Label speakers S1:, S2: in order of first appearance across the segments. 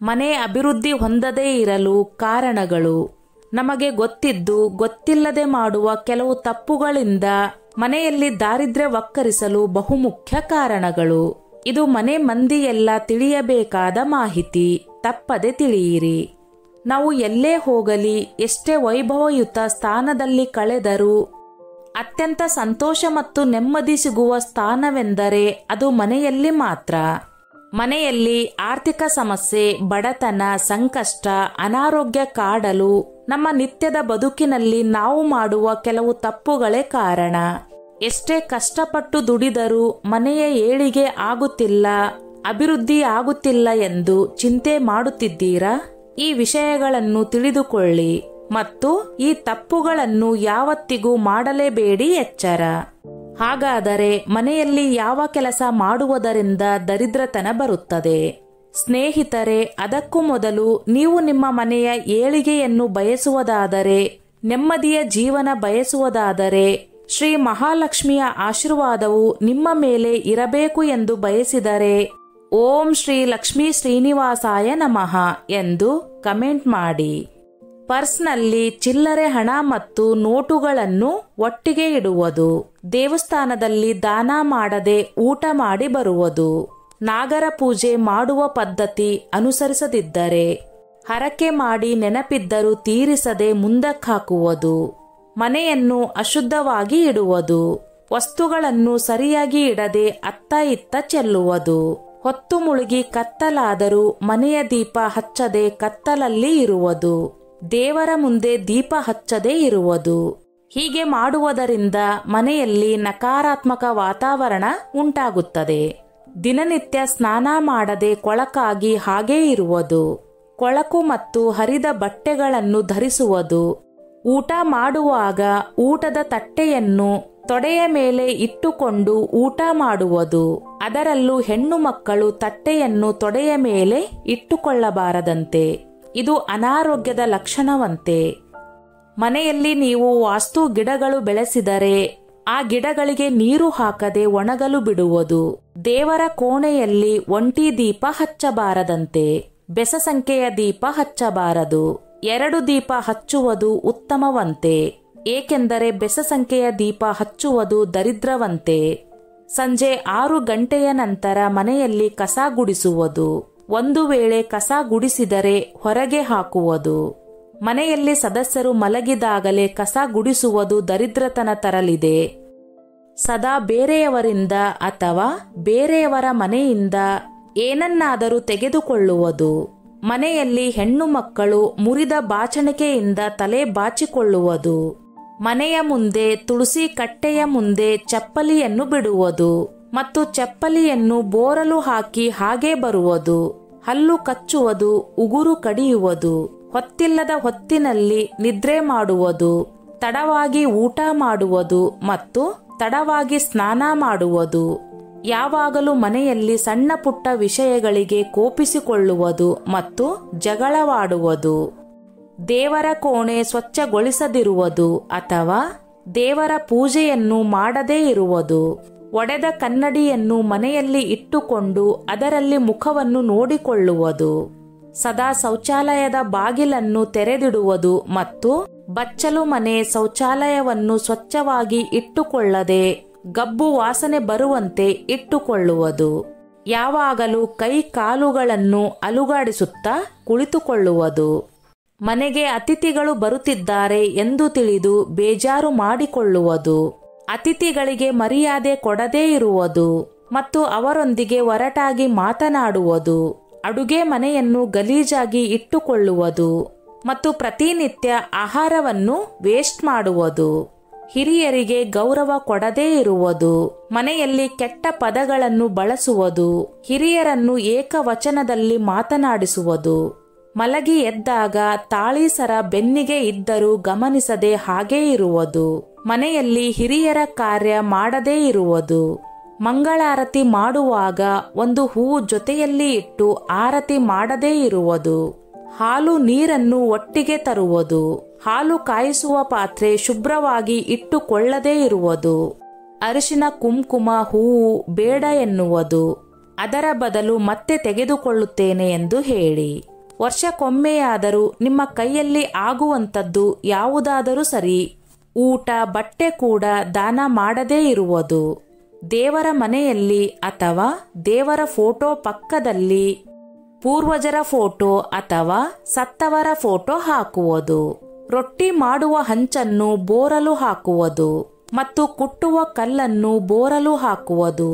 S1: ಮನೆ ಅಭಿವೃದ್ಧಿ ಹೊಂದದೇ ಇರಲು ಕಾರಣಗಳು. ನಮಗೆ ಗೊತ್ತಿದ್ದು ಗೊತ್ತಿಲ್ಲದೆ ಮಾಡುವ ಕೆಲವು ತಪ್ಪುಗಳಿಂದ ಮನೆಯಲ್ಲಿ ದಾರಿದ್ರ್ಯ ವಕ್ಕರಿಸಲು ಬಹುಮುಖ್ಯ ಕಾರಣಗಳು. ಇದು ಮನೆ ಮಂದಿಯೆಲ್ಲ ತಿಳಿಯಬೇಕಾದ ಮಾಹಿತಿ. ತಪ್ಪದೆ ತಿಳಿಯಿರಿ. ನಾವು ಎಲ್ಲೇ ಹೋಗಲಿ, ಎಷ್ಟೇ ವೈಭವಯುತ ಸ್ಥಾನದಲ್ಲಿ ಕಳೆದರೂ ಅತ್ಯಂತ ಸಂತೋಷ ಮತ್ತು ನೆಮ್ಮದಿ ಸಿಗುವ ಸ್ಥಾನವೆಂದರೆ ಅದು ಮನೆಯಲ್ಲಿ ಮಾತ್ರ. ಮನೆಯಲ್ಲಿ ಆರ್ಥಿಕ ಸಮಸ್ಯೆ, ಬಡತನ, ಸಂಕಷ್ಟ, ಅನಾರೋಗ್ಯ ಕಾಡಲು ನಮ್ಮ ನಿತ್ಯದ ಬದುಕಿನಲ್ಲಿ ನಾವು ಮಾಡುವ ಕೆಲವು ತಪ್ಪುಗಳೇ ಕಾರಣ. ಎಷ್ಟೇ ಕಷ್ಟಪಟ್ಟು ದುಡಿದರೂ ಮನೆಯ ಏಳಿಗೆ ಆಗುತ್ತಿಲ್ಲ, ಅಭಿವೃದ್ಧಿ ಆಗುತ್ತಿಲ್ಲ ಎಂದು ಚಿಂತೆ ಮಾಡುತ್ತಿದ್ದೀರಾ? ಈ ವಿಷಯಗಳನ್ನು ತಿಳಿದುಕೊಳ್ಳಿ ಮತ್ತು ಈ ತಪ್ಪುಗಳನ್ನು ಯಾವತ್ತಿಗೂ ಮಾಡಲೇಬೇಡಿ. ಎಚ್ಚರ. ಹಾಗಾದರೆ ಮನೆಯಲ್ಲಿ ಯಾವ ಕೆಲಸ ಮಾಡುವುದರಿಂದ ದರಿದ್ರತನ ಬರುತ್ತದೆ? ಸ್ನೇಹಿತರೆ, ಅದಕ್ಕೂ ಮೊದಲು ನೀವು ನಿಮ್ಮ ಮನೆಯ ಏಳಿಗೆಯನ್ನು ಬಯಸುವುದಾದರೆ, ನೆಮ್ಮದಿಯ ಜೀವನ ಬಯಸುವುದಾದರೆ, ಶ್ರೀ ಮಹಾಲಕ್ಷ್ಮಿಯ ಆಶೀರ್ವಾದವು ನಿಮ್ಮ ಮೇಲೆ ಇರಬೇಕು ಎಂದು ಬಯಸಿದರೆ ಓಂ ಶ್ರೀ ಲಕ್ಷ್ಮೀ ಶ್ರೀನಿವಾಸಾಯ ನಮಃ ಎಂದು ಕಮೆಂಟ್ ಮಾಡಿ. ಪರ್ಸ್ನಲ್ಲಿ ಚಿಲ್ಲರೆ ಹಣ ಮತ್ತು ನೋಟುಗಳನ್ನು ಒಟ್ಟಿಗೆ ಇಡುವುದು, ದೇವಸ್ಥಾನದಲ್ಲಿ ದಾನ ಮಾಡದೆ ಊಟ ಮಾಡಿ ಬರುವುದು, ನಾಗರ ಪೂಜೆ ಮಾಡುವ ಪದ್ಧತಿ ಅನುಸರಿಸದಿದ್ದರೆ, ಹರಕೆ ಮಾಡಿ ನೆನಪಿದ್ದರೂ ತೀರಿಸದೆ ಮುಂದಕ್ಕಾಕುವುದು, ಮನೆಯನ್ನು ಅಶುದ್ಧವಾಗಿ ಇಡುವುದು, ವಸ್ತುಗಳನ್ನು ಸರಿಯಾಗಿ ಇಡದೆ ಅತ್ತ ಇತ್ತ ಚೆಲ್ಲುವುದು, ಹೊತ್ತು ಮುಳುಗಿ ಕತ್ತಲಾದರೂ ಮನೆಯ ದೀಪ ಹಚ್ಚದೆ ಕತ್ತಲಲ್ಲಿ ಇರುವುದು, ದೇವರ ಮುಂದೆ ದೀಪ ಹಚ್ಚದೆ ಇರುವುದು. ಹೀಗೆ ಮಾಡುವುದರಿಂದ ಮನೆಯಲ್ಲಿ ನಕಾರಾತ್ಮಕ ವಾತಾವರಣ ಉಂಟಾಗುತ್ತದೆ. ದಿನನಿತ್ಯ ಸ್ನಾನ ಮಾಡದೆ ಕೊಳಕಾಗಿ ಹಾಗೇ ಇರುವುದು, ಕೊಳಕು ಮತ್ತು ಹರಿದ ಬಟ್ಟೆಗಳನ್ನು ಧರಿಸುವುದು, ಊಟ ಮಾಡುವಾಗ ಊಟದ ತಟ್ಟೆಯನ್ನು ತೊಡೆಯ ಮೇಲೆ ಇಟ್ಟುಕೊಂಡು ಊಟ ಮಾಡುವುದು, ಅದರಲ್ಲೂ ಹೆಣ್ಣು ಮಕ್ಕಳು ತಟ್ಟೆಯನ್ನು ತೊಡೆಯ ಮೇಲೆ ಇಟ್ಟುಕೊಳ್ಳಬಾರದಂತೆ. ಇದು ಅನಾರೋಗ್ಯದ ಲಕ್ಷಣವಂತೆ. ಮನೆಯಲ್ಲಿ ನೀವು ವಾಸ್ತು ಗಿಡಗಳು ಬೆಳೆಸಿದರೆ ಆ ಗಿಡಗಳಿಗೆ ನೀರು ಹಾಕದೆ ಒಣಗಲು ಬಿಡುವುದು, ದೇವರ ಕೋಣೆಯಲ್ಲಿ ಒಂಟಿ ದೀಪ ಹಚ್ಚಬಾರದಂತೆ, ಬೆಸ ಸಂಖ್ಯೆಯ ದೀಪ ಹಚ್ಚಬಾರದು, 2 ದೀಪ ಹಚ್ಚುವುದು ಉತ್ತಮವಂತೆ. ಏಕೆಂದರೆ ಬೆಸ ಸಂಖ್ಯೆಯ ದೀಪ ಹಚ್ಚುವುದು ದರಿದ್ರವಂತೆ. ಸಂಜೆ 6 ಗಂಟೆಯ ನಂತರ ಮನೆಯಲ್ಲಿ ಕಸ ಗುಡಿಸುವುದು, ಒಂದು ವೇಳೆ ಕಸ ಗುಡಿಸಿದರೆ ಹೊರಗೆ ಹಾಕುವುದು. ಮನೆಯಲ್ಲಿ ಸದಸ್ಯರು ಮಲಗಿದಾಗಲೇ ಕಸ ಗುಡಿಸುವುದು ದರಿದ್ರತನ ತರಲಿದೆ. ಸದಾ ಬೇರೆಯವರಿಂದ ಅಥವಾ ಬೇರೆಯವರ ಮನೆಯಿಂದ ಏನನ್ನಾದರೂ ತೆಗೆದುಕೊಳ್ಳುವುದು, ಮನೆಯಲ್ಲಿ ಹೆಣ್ಣು ಮಕ್ಕಳು ಮುರಿದ ಬಾಚಣಿಕೆಯಿಂದ ತಲೆ ಬಾಚಿಕೊಳ್ಳುವುದು, ಮನೆಯ ಮುಂದೆ ತುಳಸಿ ಕಟ್ಟೆಯ ಮುಂದೆ ಚಪ್ಪಲಿಯನ್ನು ಬಿಡುವುದು ಮತ್ತು ಚಪ್ಪಲಿಯನ್ನು ಬೋರಲು ಹಾಕಿ ಹಾಗೆ ಬರುವುದು, ಹಲ್ಲು ಕಚ್ಚುವುದು, ಉಗುರು ಕಡಿಯುವುದು, ಹೊತ್ತಿಲ್ಲದ ಹೊತ್ತಿನಲ್ಲಿ ನಿದ್ರೆ ಮಾಡುವುದು, ತಡವಾಗಿ ಊಟ ಮಾಡುವುದು ಮತ್ತು ತಡವಾಗಿ ಸ್ನಾನ ಮಾಡುವುದು, ಯಾವಾಗಲೂ ಮನೆಯಲ್ಲಿ ಸಣ್ಣ ಪುಟ್ಟ ವಿಷಯಗಳಿಗೆ ಕೋಪಿಸಿಕೊಳ್ಳುವುದು ಮತ್ತು ಜಗಳವಾಡುವುದು, ದೇವರ ಕೋಣೆ ಸ್ವಚ್ಛಗೊಳಿಸದಿರುವುದು ಅಥವಾ ದೇವರ ಪೂಜೆಯನ್ನು ಮಾಡದೇ ಇರುವುದು, ಒಡೆದ ಕನ್ನಡಿಯನ್ನು ಮನೆಯಲ್ಲಿ ಇಟ್ಟುಕೊಂಡು ಅದರಲ್ಲಿ ಮುಖವನ್ನು ನೋಡಿಕೊಳ್ಳುವುದು, ಸದಾ ಶೌಚಾಲಯದ ಬಾಗಿಲನ್ನು ತೆರೆದಿಡುವುದು ಮತ್ತು ಬಚ್ಚಲು ಮನೆ ಶೌಚಾಲಯವನ್ನು ಸ್ವಚ್ಛವಾಗಿ ಇಟ್ಟುಕೊಳ್ಳದೆ ಗಬ್ಬು ವಾಸನೆ ಬರುವಂತೆ ಇಟ್ಟುಕೊಳ್ಳುವುದು, ಯಾವಾಗಲೂ ಕೈ ಕಾಲುಗಳನ್ನು ಅಲುಗಾಡಿಸುತ್ತಾ ಕುಳಿತುಕೊಳ್ಳುವುದು, ಮನೆಗೆ ಅತಿಥಿಗಳು ಬರುತ್ತಿದ್ದಾರೆ ಎಂದು ತಿಳಿದು ಬೇಜಾರು ಮಾಡಿಕೊಳ್ಳುವುದು, ಅತಿಥಿಗಳಿಗೆ ಮರ್ಯಾದೆ ಕೊಡದೇ ಇರುವುದು ಮತ್ತು ಅವರೊಂದಿಗೆ ಒರಟಾಗಿ ಮಾತನಾಡುವುದು, ಅಡುಗೆ ಮನೆಯನ್ನು ಗಲೀಜಾಗಿ ಇಟ್ಟುಕೊಳ್ಳುವುದು ಮತ್ತು ಪ್ರತಿನಿತ್ಯ ಆಹಾರವನ್ನು ವೇಸ್ಟ್ ಮಾಡುವುದು, ಹಿರಿಯರಿಗೆ ಗೌರವ ಕೊಡದೇ ಇರುವುದು, ಮನೆಯಲ್ಲಿ ಕೆಟ್ಟ ಪದಗಳನ್ನು ಬಳಸುವುದು, ಹಿರಿಯರನ್ನು ಏಕವಚನದಲ್ಲಿ ಮಾತನಾಡಿಸುವುದು, ಮಲಗಿ ಎದ್ದಾಗ ತಾಳೀಸರ ಬೆನ್ನಿಗೆ ಇದ್ದರೂ ಗಮನಿಸದೆ ಹಾಗೇ ಇರುವುದು, ಮನೆಯಲ್ಲಿ ಹಿರಿಯರ ಕಾರ್ಯ ಮಾಡದೇ ಇರುವುದು, ಮಂಗಳಾರತಿ ಮಾಡುವಾಗ ಒಂದು ಹೂವು ಜೊತೆಯಲ್ಲಿ ಇಟ್ಟು ಆರತಿ ಮಾಡದೇ ಇರುವುದು, ಹಾಲು ನೀರನ್ನು ಒಟ್ಟಿಗೆ ತರುವುದು, ಹಾಲು ಕಾಯಿಸುವ ಪಾತ್ರೆ ಶುಭ್ರವಾಗಿ ಇಟ್ಟುಕೊಳ್ಳದೇ ಇರುವುದು, ಅರಿಶಿನ ಕುಂಕುಮ ಹೂವು ಬೇಡ ಎನ್ನುವುದು, ಅದರ ಬದಲು ಮತ್ತೆ ತೆಗೆದುಕೊಳ್ಳುತ್ತೇನೆ ಎಂದು ಹೇಳಿ. ವರ್ಷಕ್ಕೊಮ್ಮೆಯಾದರೂ ನಿಮ್ಮ ಕೈಯಲ್ಲಿ ಆಗುವಂಥದ್ದು ಯಾವುದಾದರೂ ಸರಿ, ಊಟ ಬಟ್ಟೆ ಕೂಡ ದಾನ ಮಾಡದೇ ಇರುವುದು. ದೇವರ ಮನೆಯಲ್ಲಿ ಅಥವಾ ದೇವರ ಫೋಟೋ ಪಕ್ಕದಲ್ಲಿ ಪೂರ್ವಜರ ಫೋಟೋ ಅಥವಾ ಸತ್ತವರ ಫೋಟೋ ಹಾಕುವುದು. ರೊಟ್ಟಿ ಮಾಡುವ ಹಂಚನ್ನು ಬೋರಲು ಹಾಕುವುದು ಮತ್ತು ಕುಟ್ಟುವ ಕಲ್ಲನ್ನು ಬೋರಲು ಹಾಕುವುದು.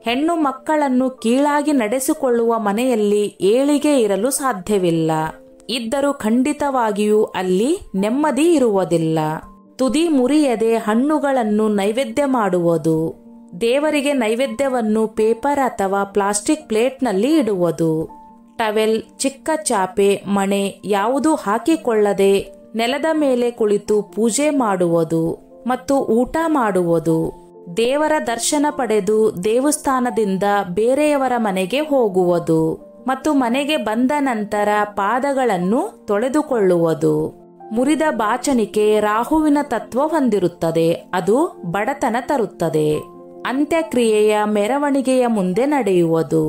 S1: ಹೆಣ್ಣು ಮಕ್ಕಳನ್ನು ಕೀಳಾಗಿ ನಡೆಸಿಕೊಳ್ಳುವ ಮನೆಯಲ್ಲಿ ಏಳಿಗೆ ಇರಲು ಸಾಧ್ಯವಿಲ್ಲ. ಇದ್ದರೂ ಖಂಡಿತವಾಗಿಯೂ ಅಲ್ಲಿ ನೆಮ್ಮದಿ ಇರುವುದಿಲ್ಲ. ತುದಿ ಮುರಿಯದೆ ಹಣ್ಣುಗಳನ್ನು ನೈವೇದ್ಯ ಮಾಡುವುದು. ದೇವರಿಗೆ ನೈವೇದ್ಯವನ್ನು ಪೇಪರ್ ಅಥವಾ ಪ್ಲಾಸ್ಟಿಕ್ ಪ್ಲೇಟ್ನಲ್ಲಿ ಇಡುವುದು. ಟವೆಲ್, ಚಿಕ್ಕ ಚಾಪೆ, ಮಣೆ ಯಾವುದೂ ಹಾಕಿಕೊಳ್ಳದೆ ನೆಲದ ಮೇಲೆ ಕುಳಿತು ಪೂಜೆ ಮಾಡುವುದು ಮತ್ತು ಊಟ ಮಾಡುವುದು. ದೇವರ ದರ್ಶನ ಪಡೆದು ದೇವಸ್ಥಾನದಿಂದ ಬೇರೆಯವರ ಮನೆಗೆ ಹೋಗುವುದು ಮತ್ತು ಮನೆಗೆ ಬಂದ ನಂತರ ಪಾದಗಳನ್ನು ತೊಳೆದುಕೊಳ್ಳುವುದು. ಮುರಿದ ಬಾಚಣಿಕೆ ರಾಹುವಿನ ತತ್ವ ಹೊಂದಿರುತ್ತದೆ. ಅದು ಬಡತನ ತರುತ್ತದೆ. ಅಂತ್ಯಕ್ರಿಯೆಯ ಮೆರವಣಿಗೆಯ ಮುಂದೆ ನಡೆಯುವುದು.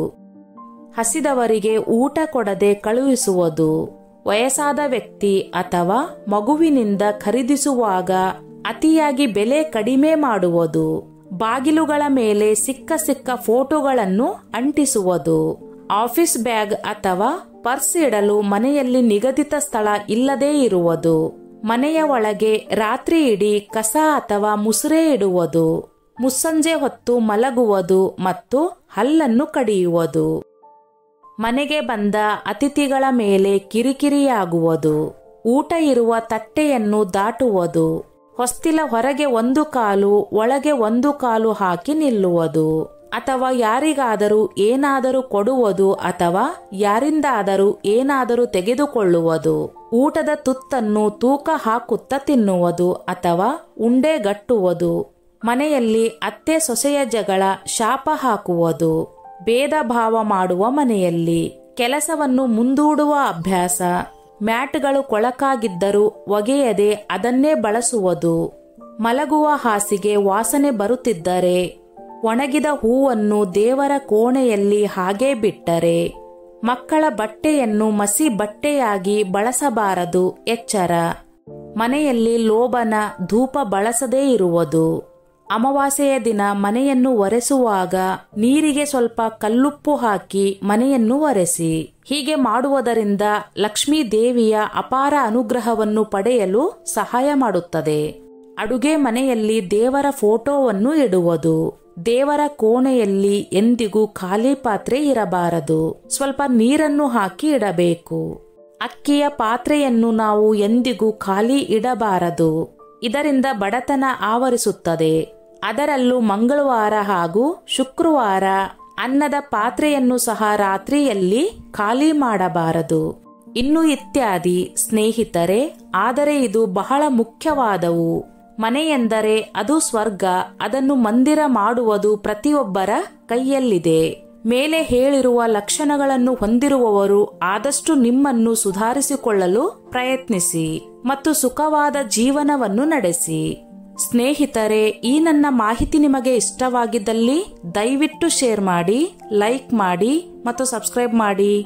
S1: ಹಸಿದವರಿಗೆ ಊಟ ಕೊಡದೆ ಕಳುಹಿಸುವುದು. ವಯಸ್ಸಾದ ವ್ಯಕ್ತಿ ಅಥವಾ ಮಗುವಿನಿಂದ ಖರೀದಿಸುವಾಗ ಅತಿಯಾಗಿ ಬೆಲೆ ಕಡಿಮೆ ಮಾಡುವುದು. ಬಾಗಿಲುಗಳ ಮೇಲೆ ಸಿಕ್ಕ ಸಿಕ್ಕ ಫೋಟೋಗಳನ್ನು ಅಂಟಿಸುವುದು. ಆಫೀಸ್ ಬ್ಯಾಗ್ ಅಥವಾ ಪರ್ಸ್ ಇಡಲು ಮನೆಯಲ್ಲಿ ನಿಗದಿತ ಸ್ಥಳ ಇಲ್ಲದೇ ಇರುವುದು. ಮನೆಯ ಒಳಗೆ ರಾತ್ರಿ ಇಡೀ ಕಸ ಅಥವಾ ಮುಸುರೆ ಇಡುವುದು. ಮುಸ್ಸಂಜೆ ಹೊತ್ತು ಮಲಗುವುದು ಮತ್ತು ಹಲ್ಲನ್ನು ಕಡಿಯುವುದು. ಮನೆಗೆ ಬಂದ ಅತಿಥಿಗಳ ಮೇಲೆ ಕಿರಿಕಿರಿಯಾಗುವುದು. ಊಟ ಇರುವ ತಟ್ಟೆಯನ್ನು ದಾಟುವುದು. ಹೊಸ್ತಿಲ ಹೊರಗೆ ಒಂದು ಕಾಲು ಒಳಗೆ ಒಂದು ಕಾಲು ಹಾಕಿ ನಿಲ್ಲುವುದು. ಅಥವಾ ಯಾರಿಗಾದರೂ ಏನಾದರೂ ಕೊಡುವುದು ಅಥವಾ ಯಾರಿಂದಾದರೂ ಏನಾದರೂ ತೆಗೆದುಕೊಳ್ಳುವುದು. ಊಟದ ತುತ್ತನ್ನು ತೂಕ ಹಾಕುತ್ತಾ ತಿನ್ನುವುದು ಅಥವಾ ಉಂಡೆಗಟ್ಟುವುದು. ಮನೆಯಲ್ಲಿ ಅತ್ತೆ ಸೊಸೆಯ ಜಗಳ, ಶಾಪ ಹಾಕುವುದು. ಭೇದ ಭಾವ ಮಾಡುವ ಮನೆಯಲ್ಲಿ ಕೆಲಸವನ್ನು ಮುಂದೂಡುವ ಅಭ್ಯಾಸ. ಮ್ಯಾಟ್ಗಳು ಕೊಳಕಾಗಿದ್ದರೂ ಒಗೆಯದೆ ಅದನ್ನೇ ಬಳಸುವುದು. ಮಲಗುವ ಹಾಸಿಗೆ ವಾಸನೆ ಬರುತ್ತಿದ್ದರೆ ಒಣಗಿದ ಹೂವನ್ನು ದೇವರ ಕೋಣೆಯಲ್ಲಿ ಹಾಗೇ ಬಿಟ್ಟರೆ. ಮಕ್ಕಳ ಬಟ್ಟೆಯನ್ನು ಮಸಿ ಬಟ್ಟೆಯಾಗಿ ಬಳಸಬಾರದು, ಎಚ್ಚರ. ಮನೆಯಲ್ಲಿ ಲೋಭನ ಧೂಪ ಬಳಸದೇ ಇರುವುದು. ಅಮಾವಾಸ್ಯೆಯ ದಿನ ಮನೆಯನ್ನು ಒರೆಸುವಾಗ ನೀರಿಗೆ ಸ್ವಲ್ಪ ಕಲ್ಲುಪ್ಪು ಹಾಕಿ ಮನೆಯನ್ನು ಒರೆಸಿ. ಹೀಗೆ ಮಾಡುವುದರಿಂದ ಲಕ್ಷ್ಮೀ ದೇವಿಯ ಅಪಾರ ಅನುಗ್ರಹವನ್ನು ಪಡೆಯಲು ಸಹಾಯ ಮಾಡುತ್ತದೆ. ಅಡುಗೆ ಮನೆಯಲ್ಲಿ ದೇವರ ಫೋಟೋವನ್ನು ಇಡುವುದು. ದೇವರ ಕೋಣೆಯಲ್ಲಿ ಎಂದಿಗೂ ಖಾಲಿ ಪಾತ್ರೆ ಇರಬಾರದು. ಸ್ವಲ್ಪ ನೀರನ್ನು ಹಾಕಿ ಇಡಬೇಕು. ಅಕ್ಕಿಯ ಪಾತ್ರೆಯನ್ನು ನಾವು ಎಂದಿಗೂ ಖಾಲಿ ಇಡಬಾರದು. ಇದರಿಂದ ಬಡತನ ಆವರಿಸುತ್ತದೆ. ಅದರಲ್ಲೂ ಮಂಗಳವಾರ ಹಾಗೂ ಶುಕ್ರವಾರ ಅನ್ನದ ಪಾತ್ರೆಯನ್ನು ಸಹ ರಾತ್ರಿಯಲ್ಲಿ ಖಾಲಿ ಮಾಡಬಾರದು. ಇನ್ನು ಇತ್ಯಾದಿ. ಸ್ನೇಹಿತರೆ, ಆದರೆ ಇದು ಬಹಳ ಮುಖ್ಯವಾದವು. ಮನೆಯೆಂದರೆ ಅದು ಸ್ವರ್ಗ. ಅದನ್ನು ಮಂದಿರ ಮಾಡುವುದು ಪ್ರತಿಯೊಬ್ಬರ ಕೈಯಲ್ಲಿದೆ. ಮೇಲೆ ಹೇಳಿರುವ ಲಕ್ಷಣಗಳನ್ನು ಹೊಂದಿರುವವರು ಆದಷ್ಟು ನಿಮ್ಮನ್ನು ಸುಧಾರಿಸಿಕೊಳ್ಳಲು ಪ್ರಯತ್ನಿಸಿ ಮತ್ತು ಸುಖವಾದ ಜೀವನವನ್ನು ನಡೆಸಿ. ಸ್ನೇಹಿತರೆ, ಈ ನನ್ನ ಮಾಹಿತಿ ನಿಮಗೆ ಇಷ್ಟವಾಗಿದ್ದಲ್ಲಿ ದಯವಿಟ್ಟು ಶೇರ್ ಮಾಡಿ, ಲೈಕ್ ಮಾಡಿ ಮತ್ತು ಸಬ್ಸ್ಕ್ರೈಬ್ ಮಾಡಿ.